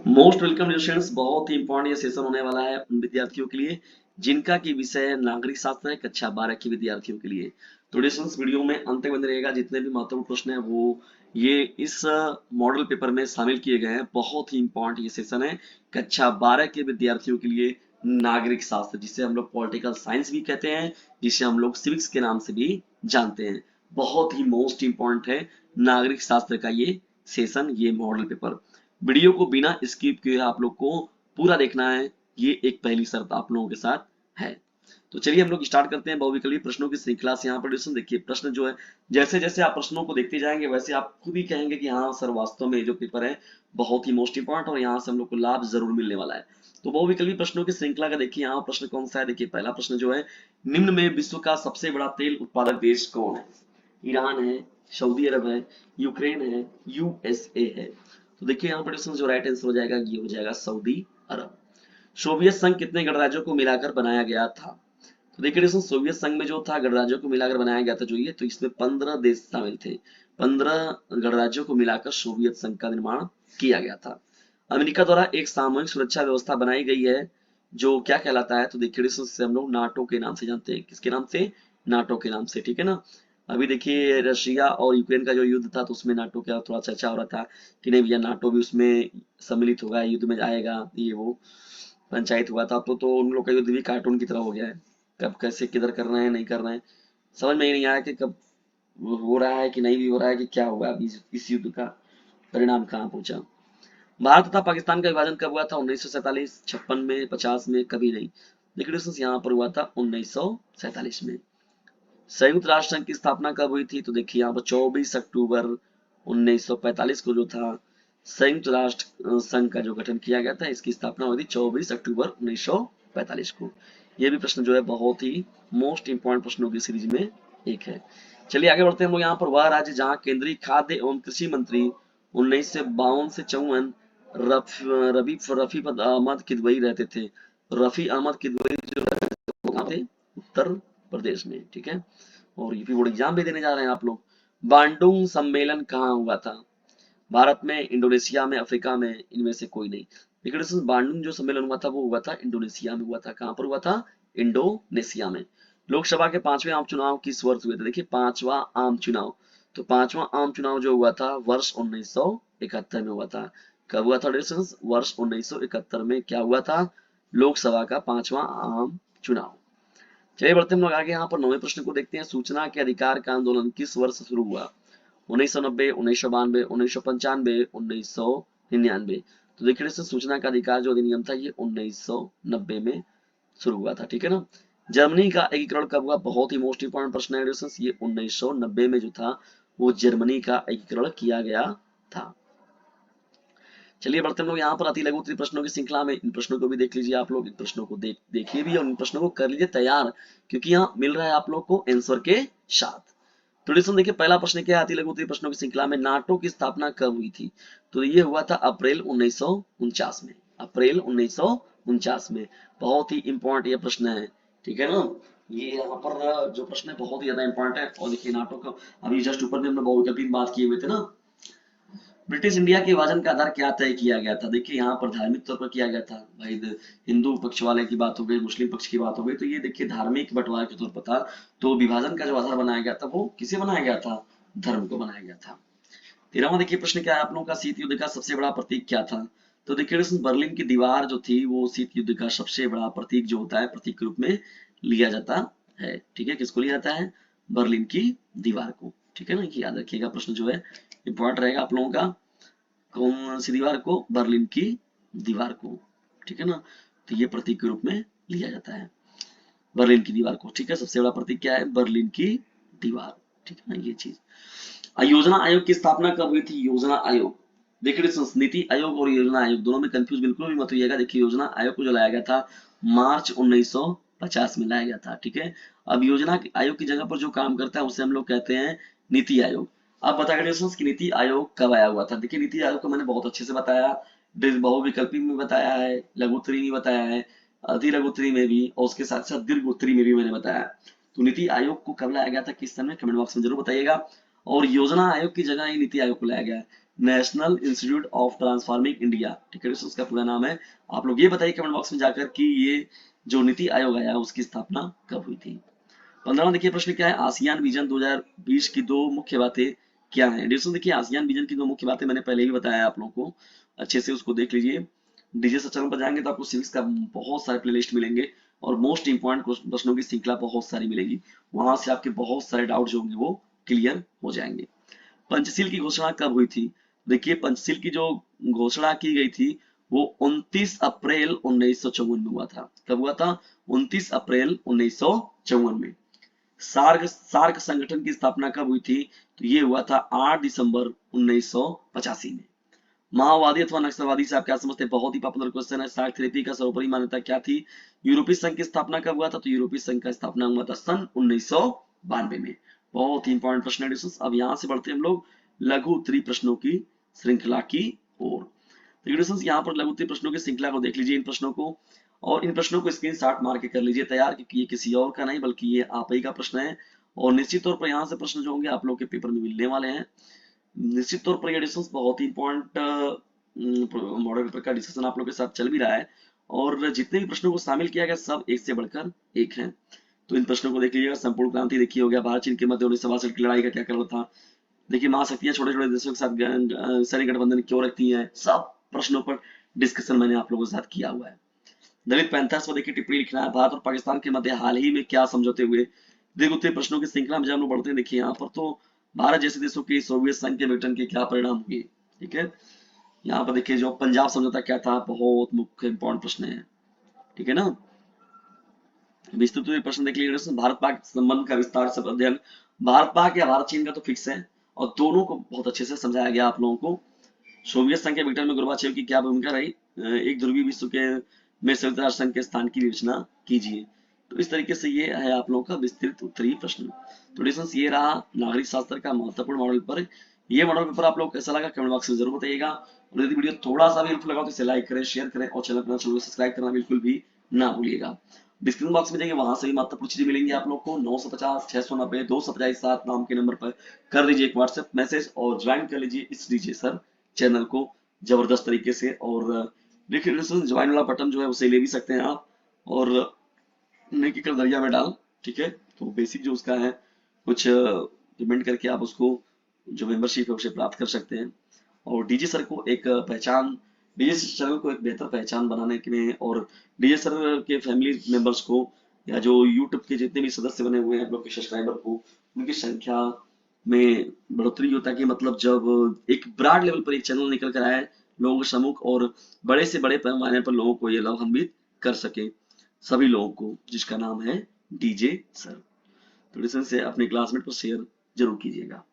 Most welcome students. बहुत ही important ये session होने वाला है उन विद्यार्थियों के लिए जिनका की विषय है नागरिक शास्त्र है, कक्षा 12 के विद्यार्थियों के लिए। तो स्टूडेंट्स वीडियो में अंत तक बने रहेगा। जितने भी महत्वपूर्ण प्रश्न है वो ये इस मॉडल पेपर में शामिल किए गए हैं। बहुत ही इंपॉर्टेंट ये सेशन है कक्षा 12 के विद्यार्थियों के लिए। नागरिक शास्त्र जिसे हम लोग पॉलिटिकल साइंस भी कहते हैं, जिसे हम लोग सिविक्स के नाम से भी जानते हैं। बहुत ही मोस्ट इंपॉर्टेंट है नागरिक शास्त्र का ये सेशन, ये मॉडल पेपर। वीडियो को बिना स्किप किए आप लोग को पूरा देखना है, ये एक पहली शर्त आप लोगों के साथ है। तो चलिए हम लोग स्टार्ट करते हैं बहुविकल्पी प्रश्नों की श्रृंखला से। यहाँ पर डिस्कशन देखिए, प्रश्न जो है जैसे जैसे आप प्रश्नों को देखते जाएंगे वैसे आप खुद ही कहेंगे कि हाँ सर वास्तव में ये जो पेपर है बहुत ही मोस्ट इंपॉर्टेंट और यहाँ से हम लोग को लाभ जरूर मिलने वाला है। तो बहुविकल्पी प्रश्नों की श्रृंखला का देखिए यहाँ प्रश्न कौन सा है। देखिए पहला प्रश्न जो है, निम्न में विश्व का सबसे बड़ा तेल उत्पादक देश कौन है? ईरान है, सऊदी अरब है, यूक्रेन है, यूएसए है। तो देखिए यहाँ पर जो राइट आंसर हो जाएगा ये हो जाएगा सऊदी अरब। सोवियत संघ कितने गणराज्यों को मिलाकर बनाया गया था? तो देखिए दोस्तों सोवियत संघ में जो था गणराज्यों को मिलाकर बनाया गया था जो ये, तो इसमें 15 देश शामिल थे। 15 गणराज्यों को मिलाकर सोवियत संघ का निर्माण किया गया था। अमेरिका द्वारा एक सामूहिक सुरक्षा व्यवस्था बनाई गई है जो क्या कहलाता है? तो देखिए दोस्तों हम लोग नाटो के नाम से जानते हैं। किसके नाम से? नाटो के नाम से, ठीक है ना। अभी देखिए रशिया और यूक्रेन का जो युद्ध था तो उसमें नाटो का थोड़ा चर्चा हो रहा था कि नहीं भैया नाटो भी उसमें सम्मिलित होगा, युद्ध में जाएगा, ये वो पंचायत हुआ था। तो उन लोग का युद्ध भी कार्टून की तरह हो गया है। कब कैसे किधर कर रहे हैं नहीं कर रहे हैं समझ में ही नहीं आया कि कब हो रहा है कि नहीं भी हो रहा है कि क्या हुआ। अभी इस युद्ध का परिणाम कहाँ पहुंचा। भारत तथा पाकिस्तान का विभाजन कब हुआ था? 1947, 56 में, 50 में, कभी नहीं। लेकिन यहाँ पर हुआ था 1947 में। संयुक्त राष्ट्र संघ की स्थापना कब हुई थी? तो देखिए यहाँ पर 24 अक्टूबर 1945 को जो था संयुक्त राष्ट्र संघ का जो गठन किया गया था, इसकी स्थापना हुई थी 24 अक्टूबर 1945 को। यह भी प्रश्न जो है बहुत ही मोस्ट इंपॉर्टेंट प्रश्नों की सीरीज में एक है। चलिए आगे बढ़ते हैं हम लोग। यहाँ पर वह राज्य जहाँ केंद्रीय खाद्य एवं कृषि मंत्री 1952 से 54 रफी अहमद किदवई रहते थे। रफी अहमद किदवई जो कहाँ थे? उत्तर प्रदेश में, ठीक है। और यूपी बोर्ड एग्जाम भी देने जा रहे हैं आप लोग। बांडुंग सम्मेलन कहाँ हुआ था? भारत में, इंडोनेशिया में, अफ्रीका में, इनमें से कोई नहीं। लेकिन बांडुंग जो सम्मेलन हुआ था वो हुआ था इंडोनेशिया में हुआ था। कहाँ पर हुआ था? इंडोनेशिया में। लोकसभा के 5वें आम चुनाव किस वर्ष हुए थे? देखिए पांचवा आम चुनाव, तो पांचवा आम चुनाव जो हुआ था वर्ष 1971 में हुआ था। कब हुआ था? वर्ष 1971 में क्या हुआ था? लोकसभा का पांचवा आम चुनाव। चलिए बढ़ते हम लोग आगे। यहाँ पर 9वें प्रश्न को देखते हैं। सूचना के अधिकार का आंदोलन किस वर्ष शुरू हुआ? 1990, 1992, 1995, 1999। तो देखिए सूचना का अधिकार जो अधिनियम था ये 1990 में शुरू हुआ था, ठीक है ना। जर्मनी का एकीकरण कब हुआ? बहुत ही मोस्ट इंपोर्टेंट प्रश्न है दोस्तों। ये 1990 में जो था वो जर्मनी का एकीकरण किया गया था। चलिए बढ़ते हम लोग यहाँ पर अति लघु उत्तरीय प्रश्नों की श्रृंखला में। इन प्रश्नों को भी देख लीजिए आप लोग, इन प्रश्नों को देखिए भी और इन प्रश्नों को कर लीजिए तैयार, क्योंकि यहाँ मिल रहा है आप लोग को आंसर के साथ। तो डिस्कशन देखिए पहला प्रश्न क्या है अति लघु उत्तरीय प्रश्नों की श्रृंखला में, नाटो की स्थापना कब हुई थी? तो ये हुआ था अप्रैल 1949 में। अप्रैल 1949 में। बहुत ही इंपॉर्टेंट ये प्रश्न है, ठीक है ना। ये यहाँ पर जो प्रश्न है बहुत ही ज्यादा इंपॉर्टेंट है। और देखिए नाटो का अभी जस्ट ऊपर में हमने बहुविकल्पी बात किए हुए थे ना। ब्रिटिश इंडिया के विभाजन का आधार क्या तय किया गया था? देखिए यहाँ पर धार्मिक तौर पर किया गया था भाई। हिंदू पक्ष वाले की बात हो गई, मुस्लिम पक्ष की बात हो गई, तो ये देखिए धार्मिक बंटवारे के तौर पर था। तो विभाजन का जो आधार बनाया गया था वो किसे बनाया गया था? धर्म को बनाया गया था। 13वां देखिए प्रश्न क्या है आप लोगों का, शीत युद्ध का सबसे बड़ा प्रतीक क्या था? तो देखिए बर्लिन की दीवार जो थी वो शीत युद्ध का सबसे बड़ा प्रतीक जो होता है प्रतीक के रूप में लिया जाता है, ठीक है। किसको लिया जाता है? बर्लिन की दीवार को, ठीक है ना। याद रखिएगा प्रश्न जो है इंपॉर्टेंट रहेगा आप लोगों का। कौन सी दीवार को? बर्लिन की दीवार को, ठीक है ना। तो ये प्रतीक के रूप में लिया जाता है बर्लिन की दीवार को, ठीक है। सबसे बड़ा प्रतीक क्या है? बर्लिन की दीवार, ठीक है ना ये चीज। योजना आयोग की स्थापना कब हुई थी? योजना आयोग, देखिए नीति आयोग और योजना आयोग दोनों में कंफ्यूज बिल्कुल भी मत होइएगा। देखिए योजना आयोग को जो लाया गया था मार्च 1950 में लाया गया था, ठीक है। अब योजना आयोग की जगह पर जो काम करता है उसे हम लोग कहते हैं नीति आयोग। अब बताइए कि नीति आयोग कब आया हुआ था? देखिए नीति आयोग को मैंने बहुत अच्छे से बताया, बहुविकल्पी में बताया है, लघु उत्तरी में बताया है, अति लघु उत्तरी में भी, और उसके साथ साथ दीर्घ उत्तरी में भी मैंने बताया। तो नीति आयोग को कब लाया गया था, किस समय, कमेंट बॉक्स में जरूर बताइएगा। और योजना आयोग की जगह ही नीति आयोग को लाया गया है। National institute of transforming India, ठीक है, उसका पूरा नाम है। आप लोग ये बताइए कमेंट बॉक्स में जाकर कि ये जो नीति आयोग आया उसकी स्थापना कब हुई थी। 15वां देखिए प्रश्न क्या है, आसियान विजन 2020 की दो मुख्य बातें क्या है। डिस्कशन देखिए, आसियान विजन की दो मुख्य बातें मैंने पहले ही बताया आप लोगों को, अच्छे से उसको देख लीजिए। डीजे चैनल पर जाएंगे तो आपको सिविक्स का बहुत सारे प्लेलिस्ट मिलेंगे और मोस्ट इंपॉर्टेंट प्रश्नों की श्रृंखला बहुत सारी मिलेगी, वहां से आपके बहुत सारे डाउट जो होंगे वो क्लियर हो जाएंगे। पंचशील की घोषणा कब हुई थी। देखिए पंचशील की जो घोषणा की गई थी वो 29 अप्रैल 1954 में हुआ था। कब हुआ था? 29 अप्रैल 1954 में। सार्क सार्क संगठन की स्थापना कब हुई थी? तो ये हुआ था 8 दिसंबर 1985 में। माओवादी अथवा नक्सलवादी से आप क्या समझते हैं? बहुत ही पॉपुलर क्वेश्चन है। सार्क थेरेपी का सर्वोपरि मान्यता क्या थी? यूरोपीय संघ की स्थापना कब हुआ था? तो यूरोपीय संघ का स्थापना हुआ था सन 1992 में। बहुत ही इंपॉर्टेंट प्रश्न है। अब यहाँ से बढ़ते हैं हम लोग लघु उत्तरीय प्रश्नों की श्रृंखला की ओर। तो यहाँ पर लघु उत्तरीय प्रश्नों की श्रृंखला को देख लीजिए इन प्रश्नों को, और इन प्रश्नों को स्क्रीनशॉट मार के कर लीजिए तैयार, क्योंकि ये किसी और का नहीं बल्कि ये आप ही का प्रश्न है। और निश्चित तौर पर यहाँ से प्रश्न जो होंगे आप लोग के पेपर में मिलने वाले हैं। निश्चित तौर पर ये डिस्कशन बहुत ही इंपॉर्टेंट मॉडल पेपर का डिस्कशन आप लोग के साथ चल भी रहा है, और जितने भी प्रश्नों को शामिल किया गया सब एक से बढ़कर एक हैं। तो इन प्रश्नों को देख लीजिएगा। संपूर्ण क्रांति देखिए हो गया, भारत चीन के मध्य 1962 की लड़ाई का क्या कारण था। देखिए महाशक्तियां छोटे छोटे देशों के साथ सैन्य गठबंधन क्यों रखती हैं, सब प्रश्नों पर डिस्कशन मैंने आप लोगों के साथ किया हुआ है। दलित पैंथर्स पर देखिए टिप्पणी लिखना है। भारत और पाकिस्तान के मध्य हाल ही में क्या समझौते हुए। दीर्घ उत्तरीय प्रश्नों की श्रृंखला में जब हम लोग बढ़ते हैं, देखिए यहाँ पर तो भारत जैसे देशों के सोवियत संघ के विघटन के क्या परिणाम हुए, ठीक है। यहाँ पर देखिए जो पंजाब समझौता क्या था, बहुत मुख्य इंपॉर्टेंट प्रश्न है, ठीक है ना। विस्तृत प्रश्न देख लीजिए। भारत पाक संबंध का विस्तार से अध्ययन। भारत पाक या भारत चीन का तो फिक्स है, और दोनों को बहुत अच्छे से समझाया गया आप लोगों को। सोवियत संघ के विघटन में गोर्बाचेव की क्या भूमिका रही। एक ध्रुवीय विश्व के में संयुक्त राष्ट्र संघ के स्थान की विवेचना कीजिए। तो इस तरीके से ये है आप लोगों का विस्तृत उत्तरीय प्रश्न। तो डिस्कशन ये रहा नागरिक शास्त्र का महत्वपूर्ण मॉडल पेपर। ये मॉडल पेपर आप लोग कैसा लगा कमेंट बॉक्स में जरूर बताइएगा, और यदि वीडियो थोड़ा सा भी हेल्पफुल लगा तो इसे लाइक करें, शेयर करें, और चैनल को सब्सक्राइब करना बिल्कुल भी ना भूलिएगा। डिस्क्रिप्शन बॉक्स में जाइए, वहां से भी महत्वपूर्ण चीजें मिलेंगी आप लोग को। 950 690 250 7 नाम के नंबर पर कर लीजिए एक व्हाट्सएप मैसेज और ज्वाइन कर लीजिए इस डीजे सर चैनल को जबरदस्त तरीके से। और देखिए ज्वाइन वाला बटन जो है उसे ले भी सकते हैं आप, और नेकी कर दरिया में डाल, ठीक है। तो बेसिक जो उसका है कुछ पेमेंट करके आप उसको जो मेंबरशिप है उसे प्राप्त कर सकते हैं। और डीजे सर को एक पहचान, डीजे चैनल को एक बेहतर पहचान बनाने के लिए, और डीजे सर के फैमिली मेंबर्स को या जो यूट्यूब के जितने भी सदस्य बने हुए हैं लोग के सब्सक्राइबर को, उनकी संख्या में बढ़ोतरी होता है कि मतलब जब एक ब्रॉड लेवल पर एक चैनल निकल कर आए लोगों के सम्मुख, और बड़े से बड़े पैमाने पर लोगों को ये लाभान्वित कर सके, सभी लोगों को, जिसका नाम है डीजे सर। तो डिस्टेंस से अपने क्लासमेट को शेयर जरूर कीजिएगा।